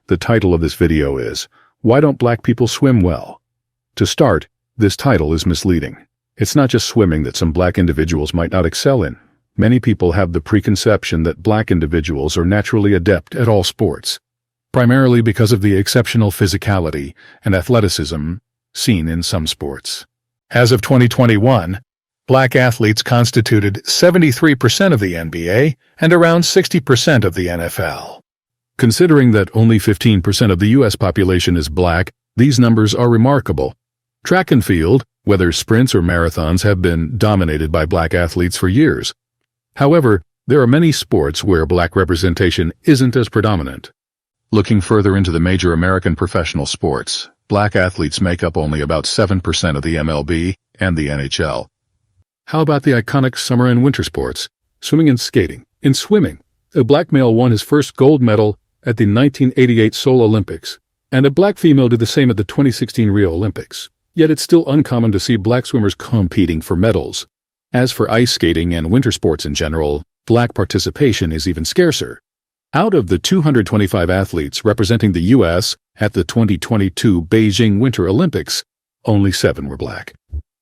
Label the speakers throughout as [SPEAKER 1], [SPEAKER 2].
[SPEAKER 1] The title of this video is, Why Don't Black People Swim Well? To start, this title is misleading. It's not just swimming that some black individuals might not excel in. Many people have the preconception that black individuals are naturally adept at all sports, primarily because of the exceptional physicality and athleticism seen in some sports. As of 2021, black athletes constituted 73% of the NBA and around 60% of the NFL. Considering that only 15% of the U.S. population is black, these numbers are remarkable. Track and field, whether sprints or marathons, have been dominated by black athletes for years. However, there are many sports where black representation isn't as predominant. Looking further into the major American professional sports, black athletes make up only about 7% of the MLB and the NHL. How about the iconic summer and winter sports, swimming and skating? In swimming, a black male won his first gold medal at the 1988 Seoul Olympics, and a black female did the same at the 2016 Rio Olympics. Yet it's still uncommon to see black swimmers competing for medals. As for ice skating and winter sports in general, black participation is even scarcer. Out of the 225 athletes representing the U.S. at the 2022 Beijing Winter Olympics, only 7 were black.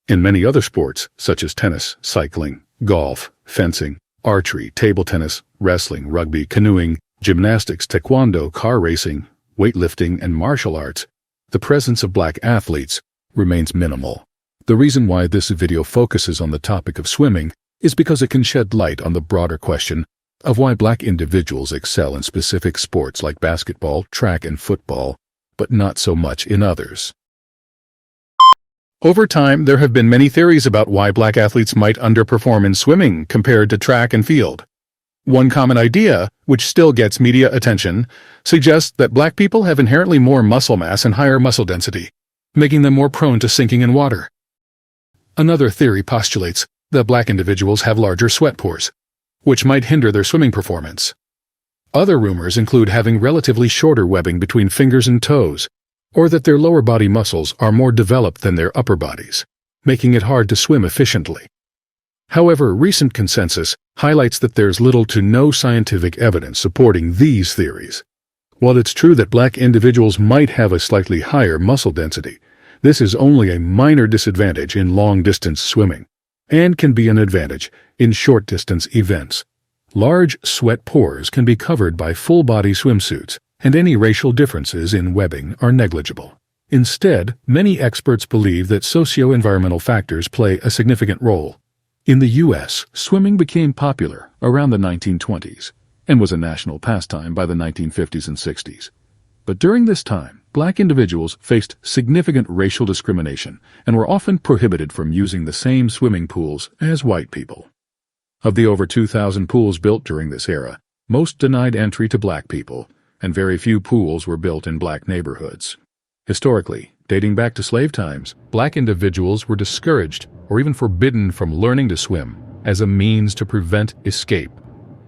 [SPEAKER 1] In many other sports, such as tennis, cycling, golf, fencing, archery, table tennis, wrestling, rugby, canoeing, gymnastics, taekwondo, car racing, weightlifting, and martial arts, the presence of black athletes remains minimal. The reason why this video focuses on the topic of swimming is because it can shed light on the broader question of why black individuals excel in specific sports like basketball, track, and football, but not so much in others. Over time, there have been many theories about why black athletes might underperform in swimming compared to track and field. One common idea, which still gets media attention, suggests that black people have inherently more muscle mass and higher muscle density, making them more prone to sinking in water. Another theory postulates that black individuals have larger sweat pores, which might hinder their swimming performance. Other rumors include having relatively shorter webbing between fingers and toes, or that their lower body muscles are more developed than their upper bodies, making it hard to swim efficiently. However, recent consensus highlights that there's little to no scientific evidence supporting these theories. While it's true that black individuals might have a slightly higher muscle density, this is only a minor disadvantage in long-distance swimming, and can be an advantage in short-distance events. Large sweat pores can be covered by full-body swimsuits, and any racial differences in webbing are negligible. Instead, many experts believe that socio-environmental factors play a significant role. In the U.S., swimming became popular around the 1920s and was a national pastime by the 1950s and 60s. But during this time, black individuals faced significant racial discrimination and were often prohibited from using the same swimming pools as white people. Of the over 2,000 pools built during this era, most denied entry to black people, and very few pools were built in black neighborhoods. Historically, dating back to slave times, black individuals were discouraged or even forbidden from learning to swim as a means to prevent escape.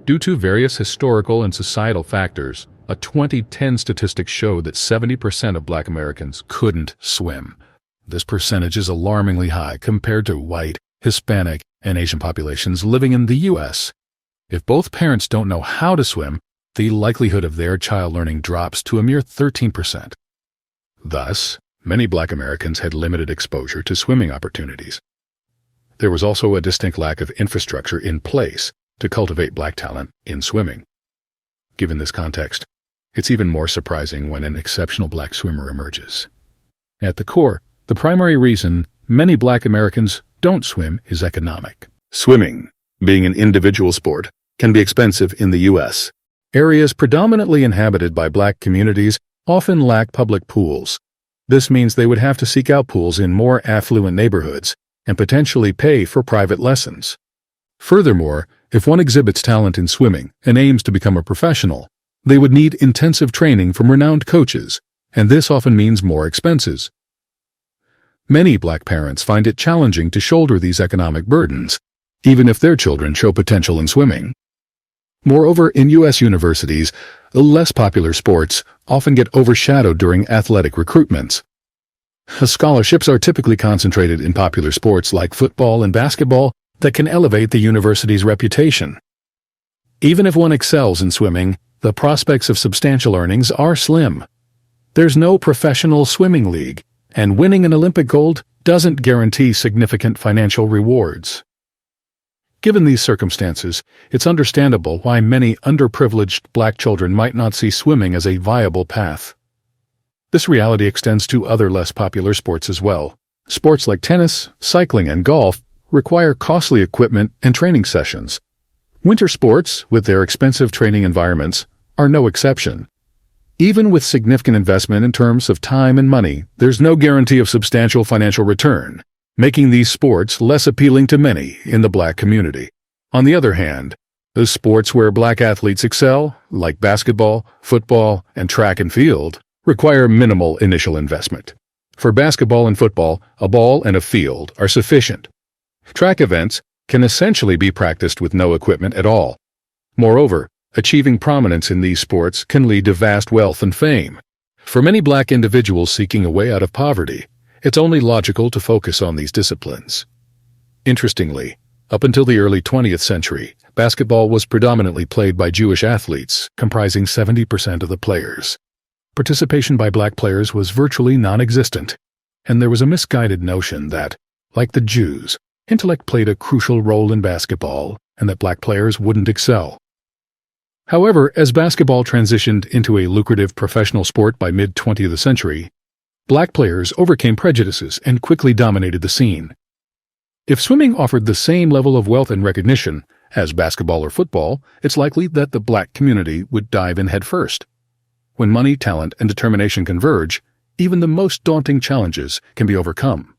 [SPEAKER 1] Due to various historical and societal factors, a 2010 statistic showed that 70% of black Americans couldn't swim. This percentage is alarmingly high compared to white, Hispanic, and Asian populations living in the U.S. If both parents don't know how to swim, the likelihood of their child learning drops to a mere 13%. Thus, many black Americans had limited exposure to swimming opportunities. There was also a distinct lack of infrastructure in place to cultivate black talent in swimming. Given this context, it's even more surprising when an exceptional black swimmer emerges. At the core, the primary reason many black Americans don't swim is economic. Swimming, being an individual sport, can be expensive in the U.S. Areas predominantly inhabited by black communities often lack public pools. This means they would have to seek out pools in more affluent neighborhoods and potentially pay for private lessons. Furthermore, if one exhibits talent in swimming and aims to become a professional, they would need intensive training from renowned coaches, and this often means more expenses. Many black parents find it challenging to shoulder these economic burdens, even if their children show potential in swimming. Moreover, in U.S. universities, less popular sports often get overshadowed during athletic recruitments. Scholarships are typically concentrated in popular sports like football and basketball that can elevate the university's reputation. Even if one excels in swimming, the prospects of substantial earnings are slim. There's no professional swimming league, and winning an Olympic gold doesn't guarantee significant financial rewards. Given these circumstances, it's understandable why many underprivileged black children might not see swimming as a viable path. This reality extends to other less popular sports as well. Sports like tennis, cycling, and golf require costly equipment and training sessions. Winter sports, with their expensive training environments, are no exception. Even with significant investment in terms of time and money, there's no guarantee of substantial financial return, making these sports less appealing to many in the black community. On the other hand, the sports where black athletes excel, like basketball, football, and track and field, require minimal initial investment. For basketball and football, a ball and a field are sufficient. Track events can essentially be practiced with no equipment at all. Moreover, achieving prominence in these sports can lead to vast wealth and fame. For many black individuals seeking a way out of poverty, it's only logical to focus on these disciplines. Interestingly, up until the early 20th century, basketball was predominantly played by Jewish athletes, comprising 70% of the players. Participation by black players was virtually non-existent, and there was a misguided notion that, like the Jews, intellect played a crucial role in basketball and that black players wouldn't excel. However, as basketball transitioned into a lucrative professional sport by mid-20th century, black players overcame prejudices and quickly dominated the scene. If swimming offered the same level of wealth and recognition as basketball or football, it's likely that the black community would dive in headfirst. When money, talent, and determination converge, even the most daunting challenges can be overcome.